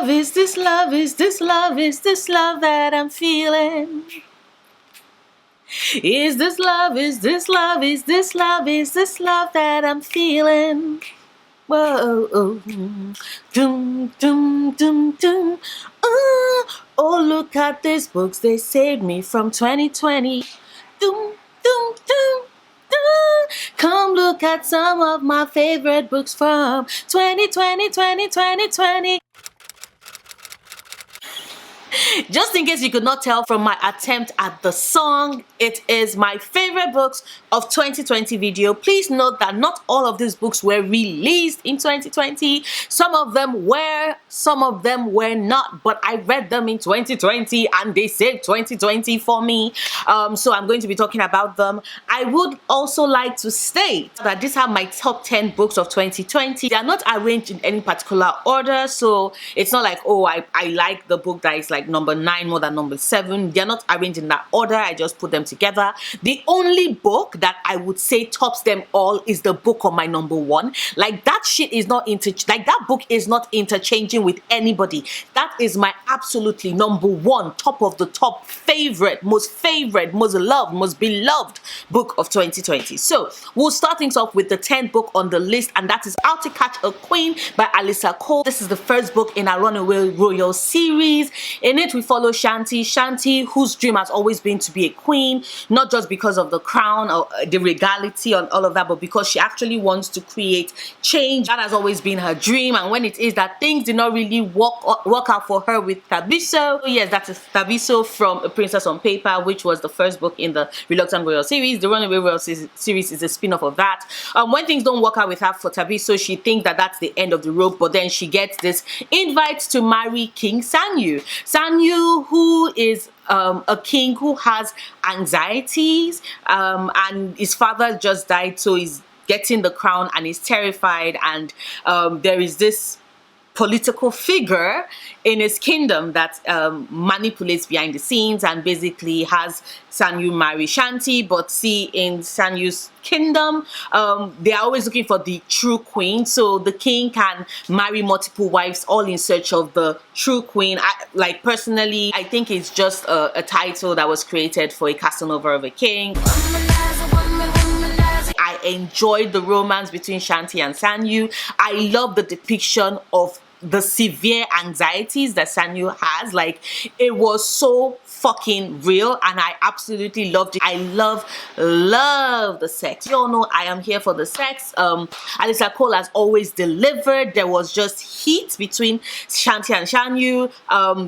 love? Is this love? Is this love? Is this love that I'm feeling? Is this love? Is this love? Is this love? Is this love that I'm feeling? Whoa, doom, doom, doom, doom. Oh, look at these books, they saved me from 2020. Doom, doom, doom, doom. Come look at some of my favorite books from 2020, 2020. Just in case you could not tell from my attempt at the song, it is my favorite books of 2020 video. Please note that not all of these books were released in 2020. Some of them were, some of them were not, but I read them in 2020 and they saved 2020 for me. So I'm going to be talking about them. I would also like to state that these are my top 10 books of 2020. They are not arranged in any particular order, so it's not like, oh, I like the book that is like number 9 more than number 7. They're not arranged in that order. I just put them together. The only book that I would say tops them all is the book on my number 1. Like that shit is not that book is not interchanging with anybody. That is my absolutely number 1, top of the top, favorite, most loved, most beloved book of 2020. So we'll start things off with the 10th book on the list, and that is How to Catch a Queen by Alyssa Cole. This is the first book in our Runaway Royal series. In it, we follow Shanti, whose dream has always been to be a queen, not just because of the crown or the regality and all of that, but because she actually wants to create change. That has always been her dream, and when it is that things did not really work out for her with Thabiso. Yes, that is Thabiso from A Princess on Paper, which was the first book in the Reluctant Royal series. The Runaway Royal series is a spin-off of that. When things don't work out with her for Thabiso, she thinks that that's the end of the rope, but then she gets this invite to marry King Sanyu. Sanyu, who is a king who has anxieties, and his father just died, so he's getting the crown and he's terrified, and there is this political figure in his kingdom that manipulates behind the scenes and basically has Sanyu marry Shanti. But see, in Sanyu's kingdom, they are always looking for the true queen, so the king can marry multiple wives all in search of the true queen. Personally, I think it's just a title that was created for a Casanova of a king. I enjoyed the romance between Shanti and Sanyu. I love the depiction of the severe anxieties that Sanyu has. Like, it was so fucking real, and I absolutely loved it. I love the sex. You all know I am here for the sex. Alyssa Cole has always delivered. There was just heat between Shanti and Sanyu.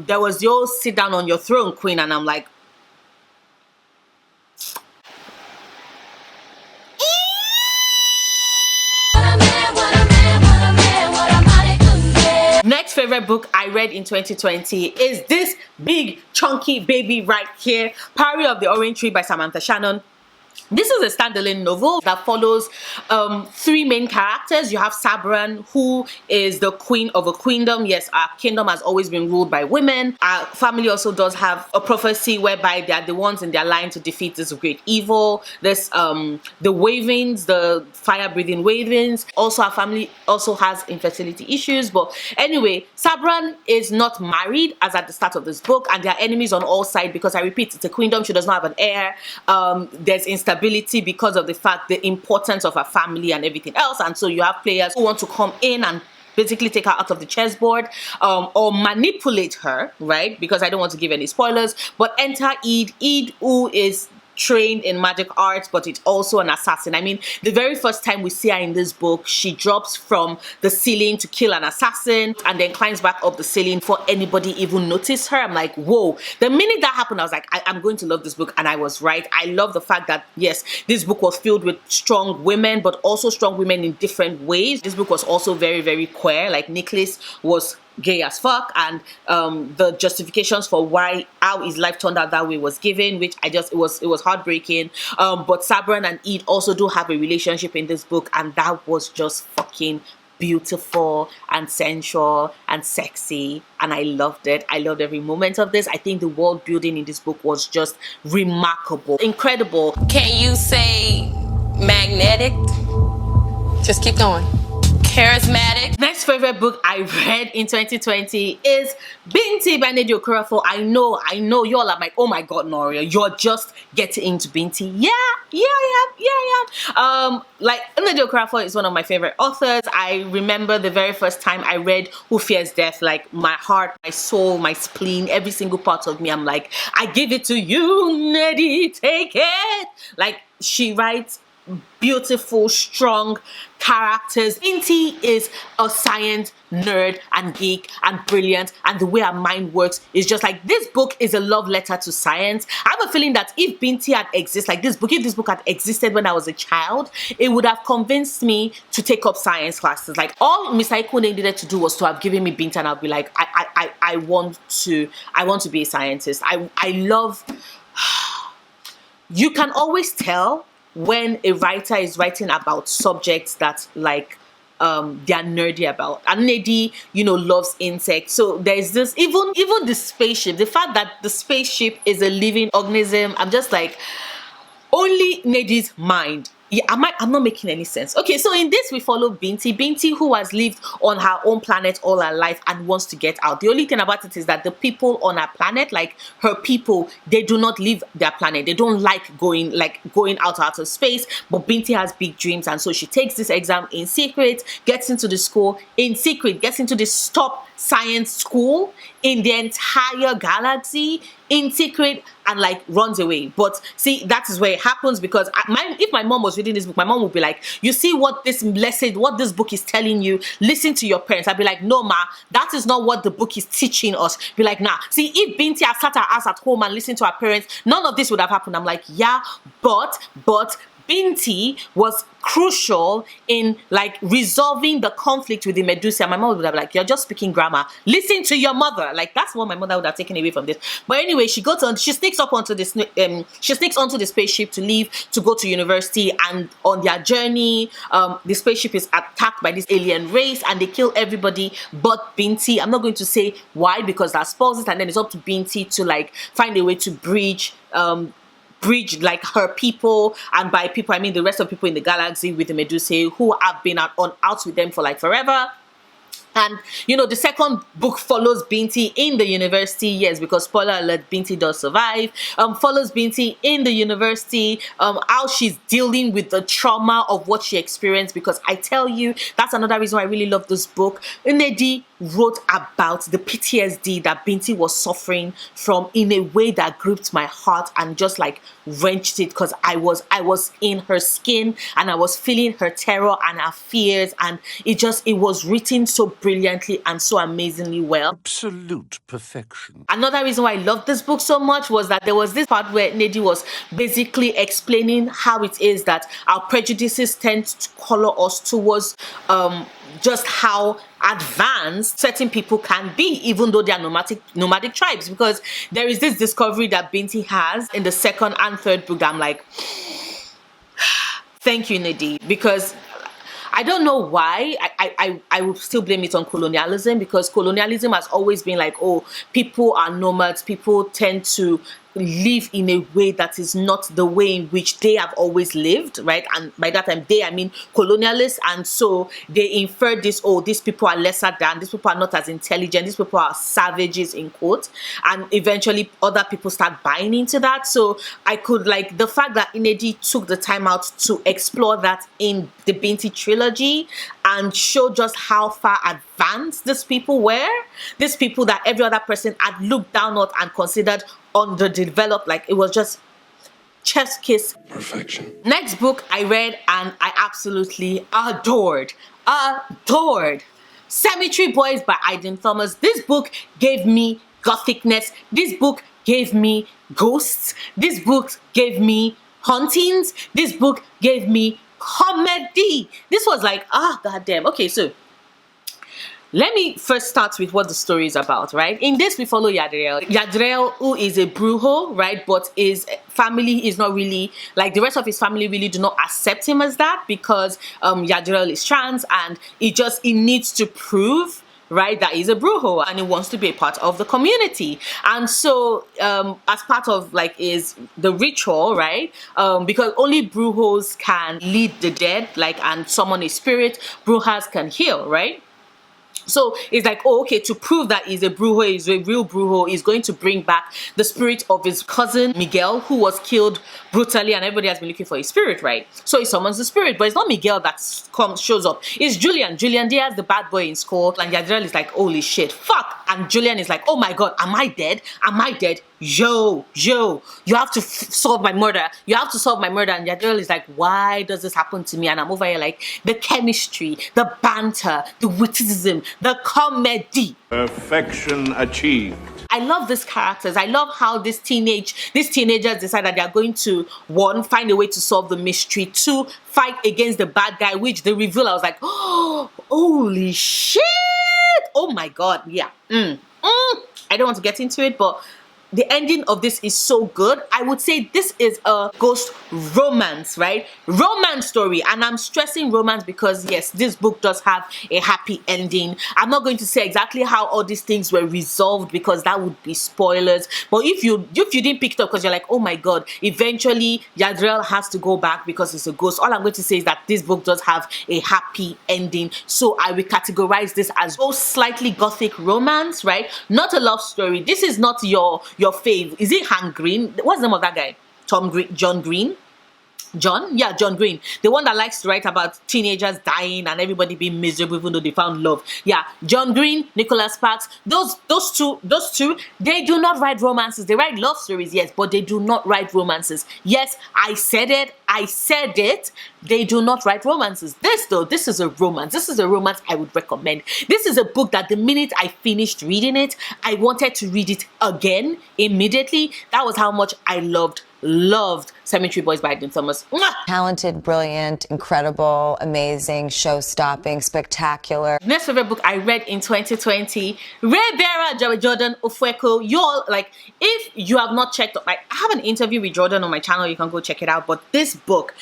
There was the old sit down on your throne, queen, and I'm like, next favorite book I read in 2020 is this big chunky baby right here, Prairie of the Orange Tree by Samantha Shannon. This is a standalone novel that follows 3 main characters. You have Sabran, who is the queen of a queendom. Yes, our kingdom has always been ruled by women. Our family also does have a prophecy whereby they are the ones in their line to defeat this great evil. There's the Wavens, the fire-breathing Wavens. Also, our family also has infertility issues. But anyway, Sabran is not married as at the start of this book, and there are enemies on all sides because, I repeat, it's a queendom. She does not have an heir. There's instability because of the fact, the importance of her family and everything else, and so you have players who want to come in and basically take her out of the chessboard, or manipulate her, right? Because I don't want to give any spoilers, but enter Eid, who is trained in magic arts, but it's also an assassin. I mean, the very first time we see her in this book, she drops from the ceiling to kill an assassin and then climbs back up the ceiling before anybody even noticed her. I'm like, whoa. The minute that happened, I was like, I'm going to love this book, and I was right. I love the fact that, yes, this book was filled with strong women, but also strong women in different ways. This book was also very, very queer. Like, Nicholas was gay as fuck, and the justifications for how his life turned out that way was given, which it was heartbreaking. But Sabran and Eid also do have a relationship in this book, and that was just fucking beautiful and sensual and sexy, and I loved it. I loved every moment of this. I think the world building in this book was just remarkable, incredible. Can you say magnetic? Just keep going. charismatic. Next favorite book I read in 2020 is Binti by Nnedi Okorafor. I know, y'all are like, oh my god, Noria, you're just getting into Binti. Yeah, I am. Like, Nnedi Okorafor is one of my favorite authors. I remember the very first time I read Who Fears Death, like my heart, my soul, my spleen, every single part of me, I'm like, I give it to you, Nnedi, take it. Like, she writes beautiful, strong characters. Binti is a science nerd and geek and brilliant, and the way her mind works is just like, this book is a love letter to science. I have a feeling that if Binti had existed, like if this book had existed when I was a child, it would have convinced me to take up science classes. Like, all Mr. Ikune needed to do was to have given me Binti, and I'll be like, I want to be a scientist. I love you can always tell when a writer is writing about subjects that like they are nerdy about. And Nnedi, loves insects. So there's this, even the spaceship, the fact that the spaceship is a living organism, I'm just like, only Nnedi's mind. Yeah, I'm not making any sense. Okay, so in this we follow Binti, who has lived on her own planet all her life and wants to get out. The only thing about it is that the people on her planet, like her people, they do not leave their planet. They don't like going out of space. But Binti has big dreams, and so she takes this exam in secret, gets into the school in secret, gets into this top science school in the entire galaxy in secret, and like runs away. But see, that is where it happens, because if my mom was reading this book, my mom would be like, you see what this book is telling you, listen to your parents. I'd be like, no ma, that is not what the book is teaching us. Be like, nah, see, if Binti had sat her ass at home and listened to her parents, none of this would have happened. I'm like, yeah, but Binti was crucial in like resolving the conflict with the Medusa. My mom would have been like, you're just speaking grammar. Listen to your mother. Like, that's what my mother would have taken away from this. But anyway, she sneaks onto the spaceship to leave to go to university, and on their journey, the spaceship is attacked by this alien race and they kill everybody but Binti. I'm not going to say why, because that spoils it, and then it's up to Binti to like find a way to bridge like her people, and by people I mean the rest of people in the galaxy, with the Medusae, who have been out with them for like forever. And the second book follows Binti in the university, yes, because spoiler alert, Binti does survive. Follows Binti in the university, how she's dealing with the trauma of what she experienced, because I tell you, that's another reason why I really love this book. Nnedi wrote about the PTSD that Binti was suffering from in a way that gripped my heart and just like wrenched it, because I was in her skin and I was feeling her terror and her fears, and it was written so brilliantly and so amazingly well. Absolute perfection. Another reason why I loved this book so much was that there was this part where Nnedi was basically explaining how it is that our prejudices tend to color us towards just how advanced certain people can be, even though they are nomadic tribes. Because there is this discovery that Binti has in the second and third book that I'm like, thank you, Nnedi, because I don't know why. I will still blame it on colonialism, because colonialism has always been like, oh, people are nomads, people tend to live in a way that is not the way in which they have always lived, right? And by that time, they, I mean colonialists, and so they infer this, oh, these people are lesser than, these people are not as intelligent, these people are savages, in quotes, and eventually other people start buying into that. So I could like the fact that Nnedi took the time out to explore that in the Binti trilogy and show just how far advanced these people were, these people that every other person had looked down on and considered underdeveloped. Like, it was just chef's kiss Perfection. Next book I read and I absolutely adored Cemetery Boys by Aiden Thomas. This book gave me gothicness, this book gave me ghosts, this book gave me hauntings, this book gave me comedy. This was like, goddamn. Okay, so let me first start with what the story is about, right? In this, we follow Yadriel. Yadriel, who is a brujo, right? But his family is not really, like the rest of his family really do not accept him as that, because Yadriel is trans, and he needs to prove right, that is a brujo and he wants to be a part of the community. And so as part of like is the ritual, right, because only brujos can lead the dead, like, and summon a spirit, brujas can heal, right? So it's like, oh, okay, to prove that he's a brujo, he's a real brujo, he's going to bring back the spirit of his cousin Miguel, who was killed brutally, and everybody has been looking for his spirit, right? So he summons the spirit, but it's not Miguel that shows up. It's Julian. Julian Diaz, the bad boy in school, and Yadril is like, holy shit, fuck. And Julian is like, oh my god, am I dead? Am I dead? Yo, you have to solve my murder. You have to solve my murder. And Yadril is like, why does this happen to me? And I'm over here like, the chemistry, the banter, the witticism, the comedy. Perfection achieved. I love these characters. I love how these teenagers decide that they are going to, one, find a way to solve the mystery, two, fight against the bad guy, which the reveal, I was like, oh, holy shit. Oh my god, yeah. I don't want to get into it, but the ending of this is so good. I would say this is a ghost romance, right? Romance story. And I'm stressing romance because yes, this book does have a happy ending. I'm not going to say exactly how all these things were resolved because that would be spoilers. But if you didn't pick it up because you're like, oh my god, eventually Yadril has to go back because it's a ghost, all I'm going to say is that this book does have a happy ending. So I will categorize this as slightly gothic romance, right? Not a love story. This is not your fave. Is it Hank Green? What's the name of that guy? John Green? John Green, the one that likes to write about teenagers dying and everybody being miserable even though they found love. Yeah, John Green, Nicholas Sparks, those two, they do not write romances. They write love stories, yes, but they do not write romances. Yes, I said it. They do not write romances. This is a romance. This is a romance I would recommend. This is a book that the minute I finished reading it, I wanted to read it again immediately. That was how much I loved Cemetery Boys by Dean Thomas. Mwah! Talented, brilliant, incredible, amazing, show-stopping, spectacular. Next favorite book I read in 2020, Ray Bearer, Jordan Ofueko. Y'all, like, if you have not checked out, I have an interview with Jordan on my channel, you can go check it out. But this book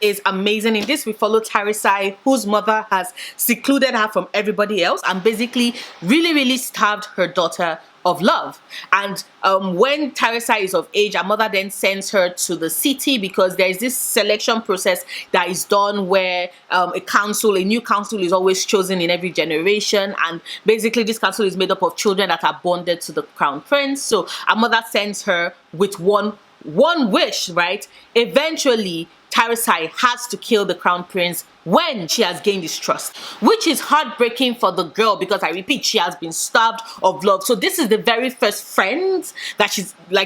is amazing. In this, we follow Tarisai, whose mother has secluded her from everybody else and basically really starved her daughter of love. And when Teresa is of age, her mother then sends her to the city because there is this selection process that is done where a new council is always chosen in every generation, and basically this council is made up of children that are bonded to the crown prince. So her mother sends her with one wish, right? Eventually Tarisai has to kill the crown prince when she has gained his trust, which is heartbreaking for the girl because I repeat, she has been starved of love. So this is the very first friend that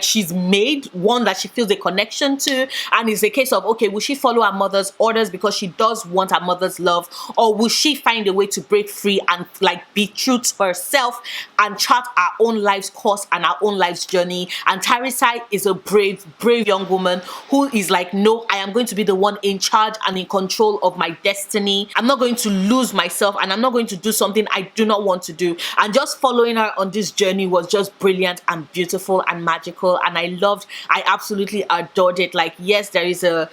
she's made, one that she feels a connection to, and it's a case of, okay, will she follow her mother's orders because she does want her mother's love, or will she find a way to break free and like be true to herself and chart her own life's course and her own life's journey? And Tarisai is a brave young woman who is like, no, I am going to be the one in charge and in control of my destiny. I'm not going to lose myself and I'm not going to do something I do not want to do. And just following her on this journey was just brilliant and beautiful and magical, and I absolutely adored it. Like, yes, there is a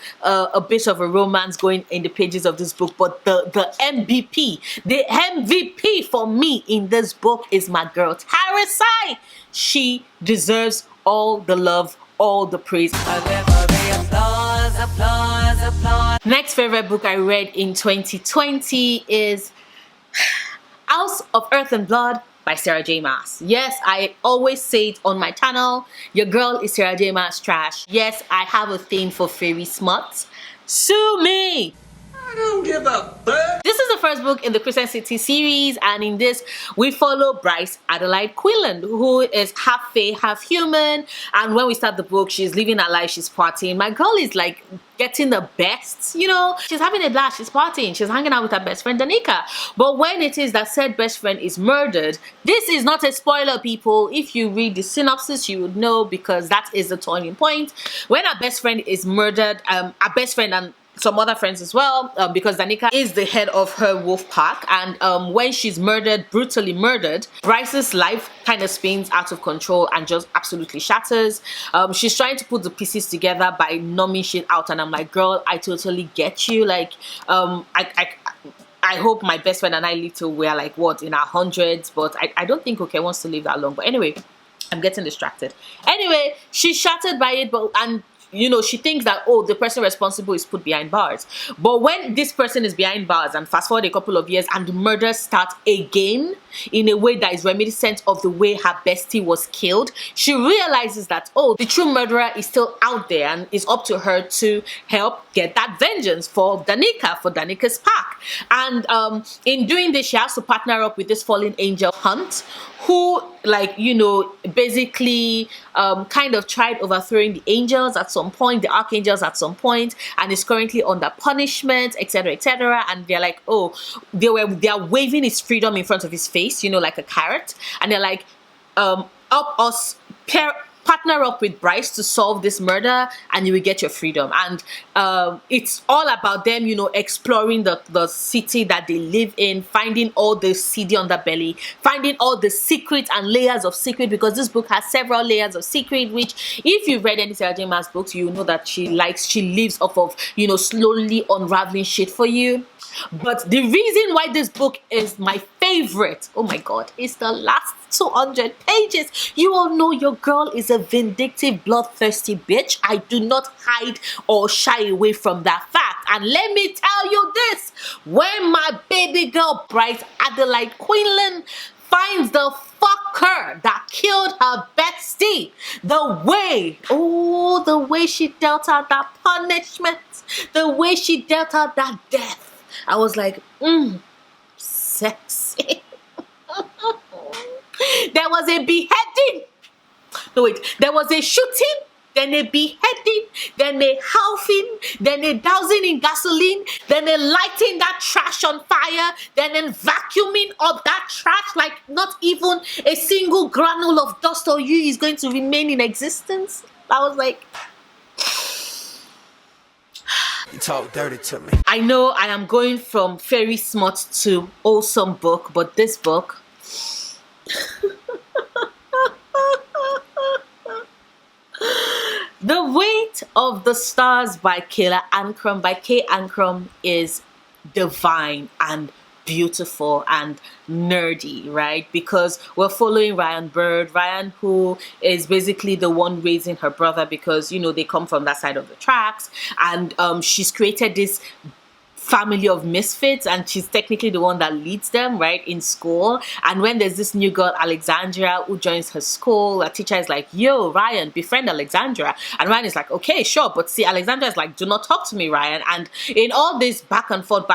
bit of a romance going in the pages of this book, but the MVP for me in this book is my girl Tarisai. She deserves all the love, all the praise. Applause. Next favorite book I read in 2020 is House of Earth and Blood by Sarah J. Maas. Yes, I always say it on my channel, your girl is Sarah J. Maas trash. Yes, I have a thing for fairy smut. Sue me! I don't give a fuck. This is the first book in the Crescent City series, and in this we follow Bryce Adelaide Quinlan, who is half fae, half human. And when we start the book, she's living her life, she's partying. My girl is like getting the best, you know, she's having a blast, she's partying, she's hanging out with her best friend Danica. But when it is that said best friend is murdered, this is not a spoiler, people. If you read the synopsis, you would know, because that is the turning point. When our best friend is murdered, our best friend and some other friends as well, because Danica is the head of her wolf pack, and when she's brutally murdered, Bryce's life kind of spins out of control and just absolutely shatters. She's trying to put the pieces together by numbing shit out, and I'm like, girl, I totally get you. Like, I hope my best friend and I live till we're like what, in our hundreds, but I don't think okay wants to live that long. But anyway, I'm getting distracted. Anyway, she's shattered by it, but you know, she thinks that, oh, the person responsible is put behind bars. But when this person is behind bars and fast forward a couple of years and the murders start again in a way that is reminiscent of the way her bestie was killed, she realizes that, oh, the true murderer is still out there and it's up to her to help get that vengeance for Danica, for Danica's pack. And in doing this, she has to partner up with this fallen angel Hunt, who, like, you know, basically kind of tried overthrowing the angels at some point, the archangels at some point, and is currently under punishment, etc., etc. And they're like, oh, they are waving his freedom in front of his face, you know, like a carrot, and they're like, partner up with Bryce to solve this murder and you will get your freedom. And it's all about them, you know, exploring the city that they live in, finding all the seedy underbelly, finding all the secrets and layers of secret, because this book has several layers of secret, which if you've read any Sarah J. Maas books, you know that she lives off of, you know, slowly unraveling shit for you. But the reason why this book is my favorite, oh my god, is the last 200 pages. You all know your girl is a vindictive, bloodthirsty bitch. I do not hide or shy away from that fact. And let me tell you this, when my baby girl Bryce Adelaide Quinlan finds the fucker that killed her bestie, the way she dealt out that punishment, the way she dealt out that death, I was like, sexy. There was a beheading. No, wait. There was a shooting, then a beheading, then a halving, then a dousing in gasoline, then a lighting that trash on fire, then a vacuuming up that trash like not even a single granule of dust or you is going to remain in existence. I was like, you talk dirty to me. I know I am going from very smart to awesome book, but this book, The Weight of the Stars by Kayla Ancrum by Kay Ancrum is divine and beautiful and nerdy, right? Because we're following Ryan Bird, Ryan, who is basically the one raising her brother, because, you know, they come from that side of the tracks, and she's created this family of misfits, and she's technically the one that leads them, right, in school. And when there's this new girl Alexandra who joins her school, a teacher is like, yo, Ryan, befriend Alexandra. And Ryan is like, okay, sure. But see, Alexandra is like, do not talk to me, Ryan. And in all this back and forth,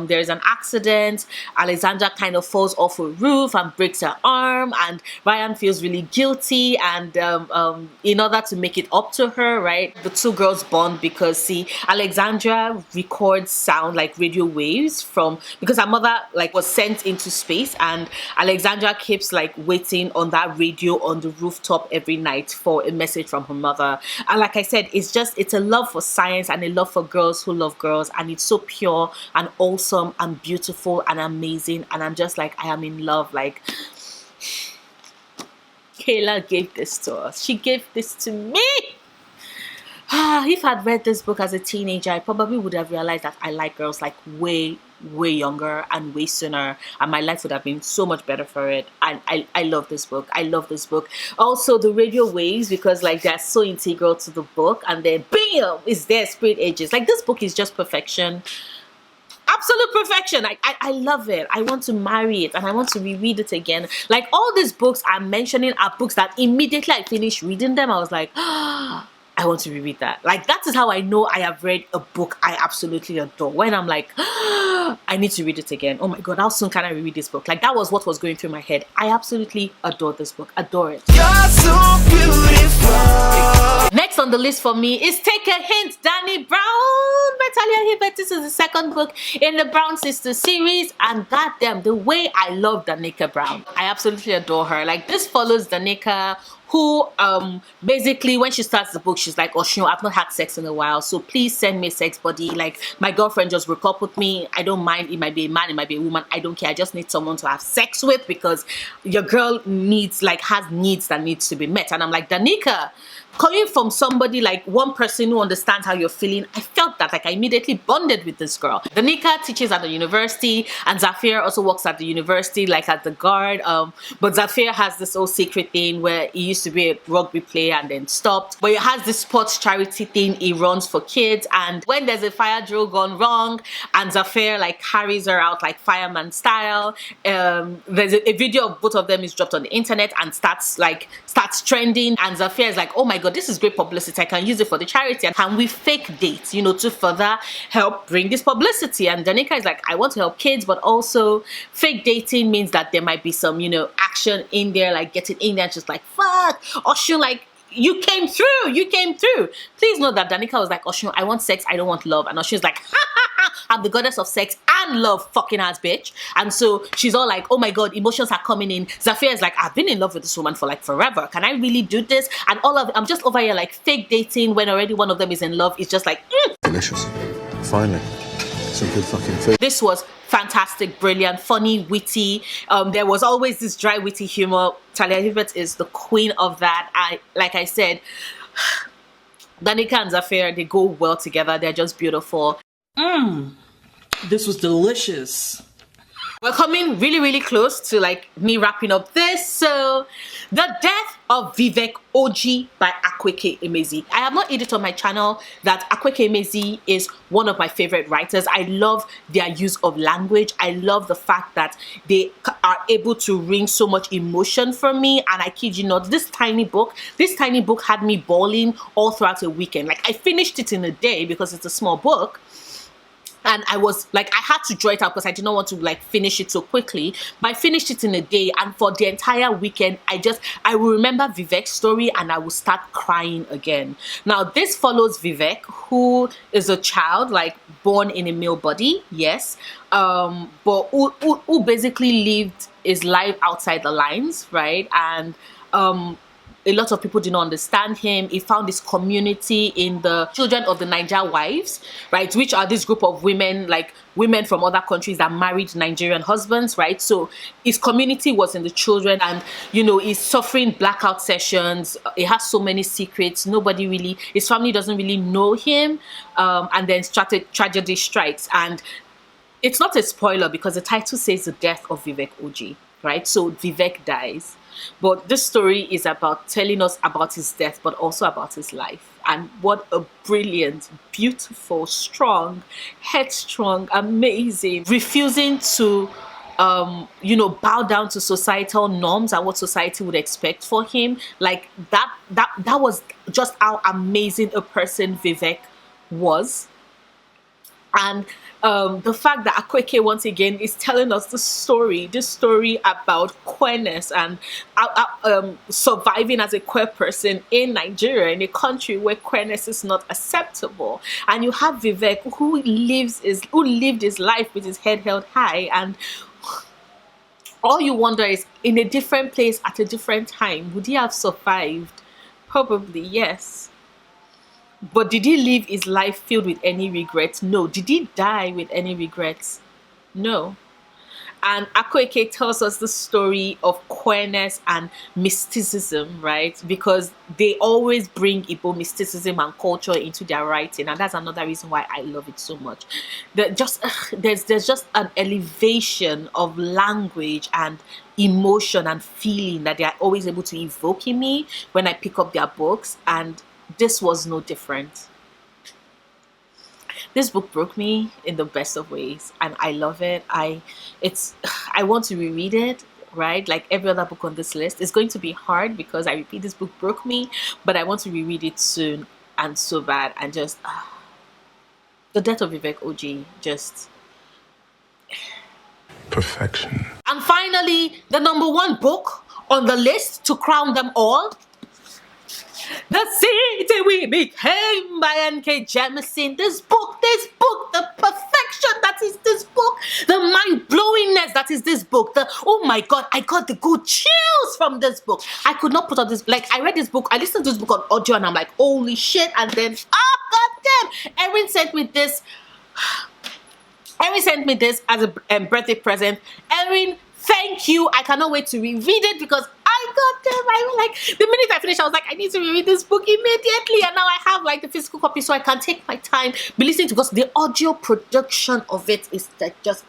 there's an accident. Alexandra kind of falls off a roof and breaks her arm, and Ryan feels really guilty, and in order to make it up to her, right, the two girls bond, because see, Alexandra records sound like radio waves from, because her mother like was sent into space, and Alexandra keeps like waiting on that radio on the rooftop every night for a message from her mother. And like I said, it's a love for science and a love for girls who love girls, and it's so pure and awesome and beautiful and amazing, and I'm just like, I am in love. Like, Kayla gave this to us. She gave this to me. If I'd read this book as a teenager, I probably would have realized that I like girls like way younger and way sooner, and my life would have been so much better for it. And I love this book. I love this book. Also, the radio waves, because like they're so integral to the book, and then bam, is there spirit ages. Like, this book is just perfection. Absolute perfection. I love it. I want to marry it, and I want to reread it again. Like, all these books I'm mentioning are books that immediately I finished reading them, I was like, I want to reread that. Like, that is how I know I have read a book I absolutely adore. When I'm like, I need to read it again. Oh my god, how soon can I reread this book? Like, that was what was going through my head. I absolutely adore this book. Adore it. You're so beautiful. Next on the list for me is Take a Hint, Danny Brown by Talia Hibbert. This is the second book in the Brown Sisters series, and goddamn, the way I love Danica Brown. I absolutely adore her. Like, this follows Danica, who basically when she starts the book, she's like, Oshun, I've not had sex in a while, so please send me a sex buddy. Like, my girlfriend just broke up with me. I don't mind. It might be a man, it might be a woman. I don't care. I just need someone to have sex with, because your girl needs, like, has needs that needs to be met. And I'm like, Danica, coming from somebody like one person who understands how you're feeling, I felt that, like, I immediately bonded with this girl. Danica teaches at the university, and Zafir also works at the university, like at the guard. But Zafir has this whole secret thing where he used to be a rugby player and then stopped. But he has this sports charity thing he runs for kids, and when there's a fire drill gone wrong, and Zafir like carries her out like fireman style, there's a video of both of them is dropped on the internet and starts trending, and Zafir is like, oh my god, this is great publicity, I can use it for the charity, and can we fake date, you know, to further help bring this publicity? And Danica is like, I want to help kids, but also fake dating means that there might be some, you know, action in there, like getting in there. And she's like, fuck, Oshun, like, you came through. Please know that Danica was like, Oshun, I want sex, I don't want love. And Oshun's like, ha ha ha, I'm the goddess of sex and love, fucking ass bitch. And so she's all like, oh my god, emotions are coming in. Zafir is like, I've been in love with this woman for like forever, can I really do this? And all of it, I'm just over here like fake dating when already one of them is in love. It's just like, delicious. Finally, some good fucking food. This was fantastic, brilliant, funny, witty. There was always this dry, witty humor. Talia Hibbert is the queen of that. Like I said, Danica and Zafir, they go well together. They're just beautiful. This was delicious. We're coming really, really close to like me wrapping up this. So, The Death of Vivek Ogee by Akweke Emezi. I have not hid it on my channel that Akweke Emezi is one of my favorite writers. I love their use of language. I love the fact that they are able to wring so much emotion from me. And I kid you not, this tiny book had me bawling all throughout a weekend. Like, I finished it in a day because it's a small book. And I was like, I had to draw it out because I did not want to like finish it so quickly. But I finished it in a day, and for the entire weekend, I will remember Vivek's story and I will start crying again. Now, this follows Vivek, who is a child, like born in a male body, yes, but who basically lived his life outside the lines, right? And a lot of people did not understand him. He found this community in the Children of the Niger Wives, right? Which are this group of women, like women from other countries that married Nigerian husbands, right? So his community was in the children, and, you know, he's suffering blackout sessions. He has so many secrets. His family doesn't really know him. And then tragedy strikes. And it's not a spoiler because the title says The Death of Vivek Ogee, right? So Vivek dies. But this story is about telling us about his death, but also about his life. And what a brilliant, beautiful, strong, headstrong, amazing, refusing to, you know, bow down to societal norms and what society would expect for him. Like that was just how amazing a person Vivek was. And the fact that Akweke once again is telling us this story about queerness and surviving as a queer person in Nigeria, in a country where queerness is not acceptable. And you have Vivek who lived his life with his head held high, and all you wonder is, in a different place at a different time, would he have survived? Probably yes. But did he live his life filled with any regrets? No. Did he die with any regrets? No. And Akweke tells us the story of queerness and mysticism, right? Because they always bring Igbo mysticism and culture into their writing, and that's another reason why I love it so much. There's just an elevation of language and emotion and feeling that they are always able to evoke in me when I pick up their books, and this was no different. This book broke me in the best of ways, and I love it. I want to reread it, right? Like every other book on this list. It's going to be hard because I repeat, this book broke me, but I want to reread it soon and so bad. And just The Death of Vivek Ogee, just Perfection. And finally, the number one book on the list to crown them all, The City We Became by N.K. Jemisin. This book, the perfection perfection that is this book, the mind-blowingness that is this book, the oh my god, I got the good chills from this book. I could not put up this, like, I read this book, I listened to this book on audio and I'm like, holy shit, and then god damn, Erin sent me this. Erin sent me this as a birthday present. Erin, thank you. I cannot wait to reread it because I got them. I was like, the minute I finished, I was like, I need to reread this book immediately. And now I have like the physical copy so I can take my time, be listening to, because the audio production of it is like just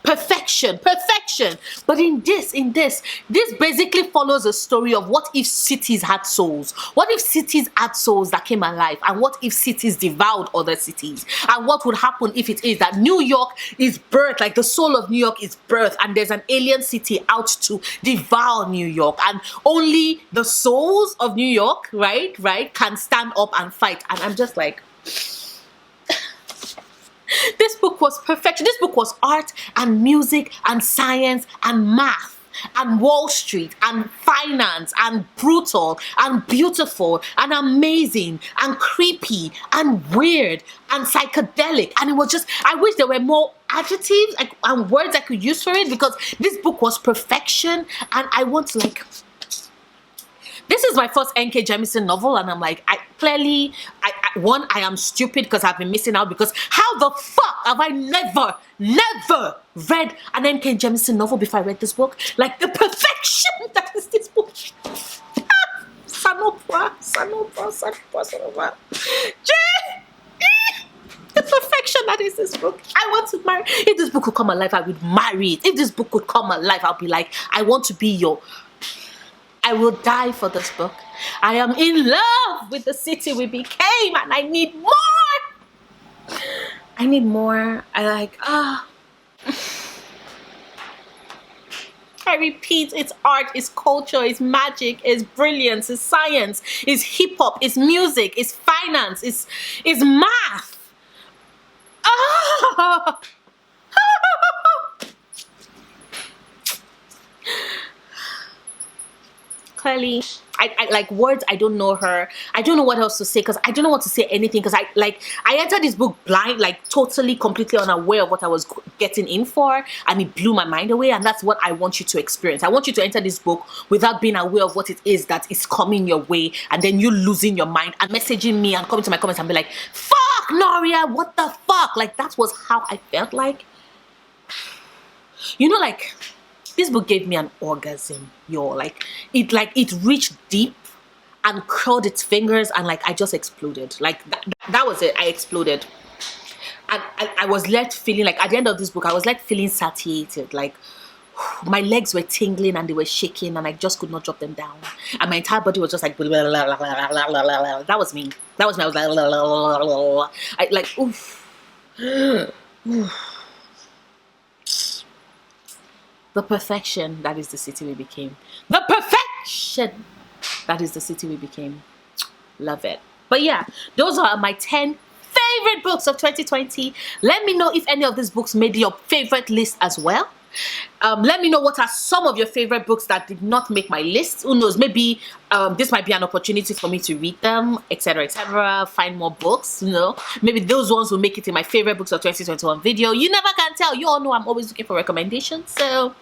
perfection. But in this basically follows a story of what if cities had souls? What if cities had souls that came alive? And what if cities devoured other cities? And what would happen if it is that New York is birthed, like the soul of New York is birthed, and there's an alien city out to devour New York, and only the souls of New York, right, can stand up and fight. And I'm just like, this book was perfection. This book was art and music and science and math and Wall Street and finance and brutal and beautiful and amazing and creepy and weird and psychedelic. And it was just, I wish there were more adjectives and words I could use for it, because this book was perfection. And I want to, like, this is my first N.K. Jemisin novel, and I'm like, I am stupid because I've been missing out, because how the fuck have I never read an N.K. Jemisin novel before I read this book? Like, the perfection that is this book. Sanopra. The perfection that is this book. I want to marry. If this book could come alive, I would marry it. If this book could come alive, I'll be like, I want to be your... I will die for this book. I am in love with the city we became, and I need more. I need more. I repeat, it's art, it's culture, it's magic, it's brilliance, it's science, it's hip-hop, it's music, it's finance, it's math. Clearly, I like words. I don't know her. I don't know what else to say, because I don't know what to say anything, because I entered this book blind, like totally, completely unaware of what I was getting in for, and it blew my mind away. And that's what I want you to experience. I want you to enter this book without being aware of what it is that is coming your way, and then you losing your mind and messaging me and coming to my comments and be like, fuck Noria, what the fuck? Like, that was how I felt like. You know, like, this book gave me an orgasm, yo. Like it reached deep and curled its fingers, and like I just exploded. Like that was it. I exploded. And I was left feeling like, at the end of this book, I was like feeling satiated. Like my legs were tingling and they were shaking, and I just could not drop them down. And my entire body was just like, blah, blah, blah, blah, blah, blah, blah. That was me. That was me. I was like, blah, blah, blah, blah. I like, oof. The perfection that is the city we became. The perfection that is the city we became. Love it. But yeah, those are my 10 favorite books of 2020. Let me know if any of these books made your favorite list as well. Let me know what are some of your favorite books that did not make my list. Who knows, maybe this might be an opportunity for me to read them, etc., find more books, you know. Maybe those ones will make it in my favorite books of 2021 video. You never can tell. You all know I'm always looking for recommendations, so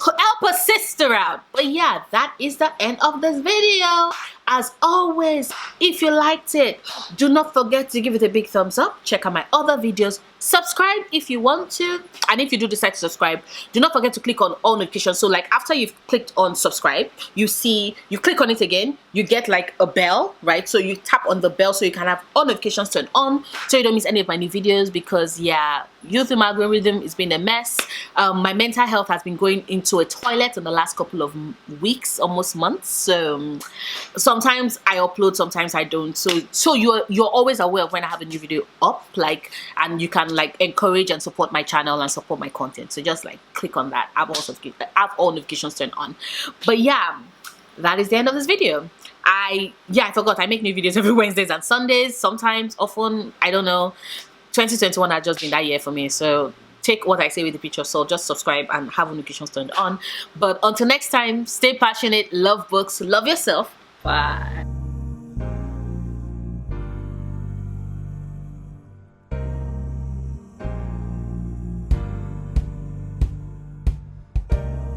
help a sister out. But yeah, that is the end of this video. As always, if you liked it, do not forget to give it a big thumbs up. Check out my other videos. Subscribe if you want to. And if you do decide to subscribe, do not forget to click on all notifications. So like after you've clicked on subscribe, you click on it again, you get like a bell, right? So you tap on the bell so you can have all notifications turned on, so you don't miss any of my new videos. Because yeah, YouTube algorithm has been a mess. My mental health has been going into a toilet in the last couple of weeks, almost months. So sometimes I upload, sometimes I don't. So you're always aware of when I have a new video up, like, and you can like encourage and support my channel and support my content. So just like click on that. Have all notifications turned on. But yeah, that is the end of this video. I forgot I make new videos every Wednesdays and Sundays, sometimes, often, I don't know. 2021 has just been that year for me, so take what I say with a pinch of salt. Just subscribe and have notifications turned on. But until next time, stay passionate, love books, love yourself. Bye.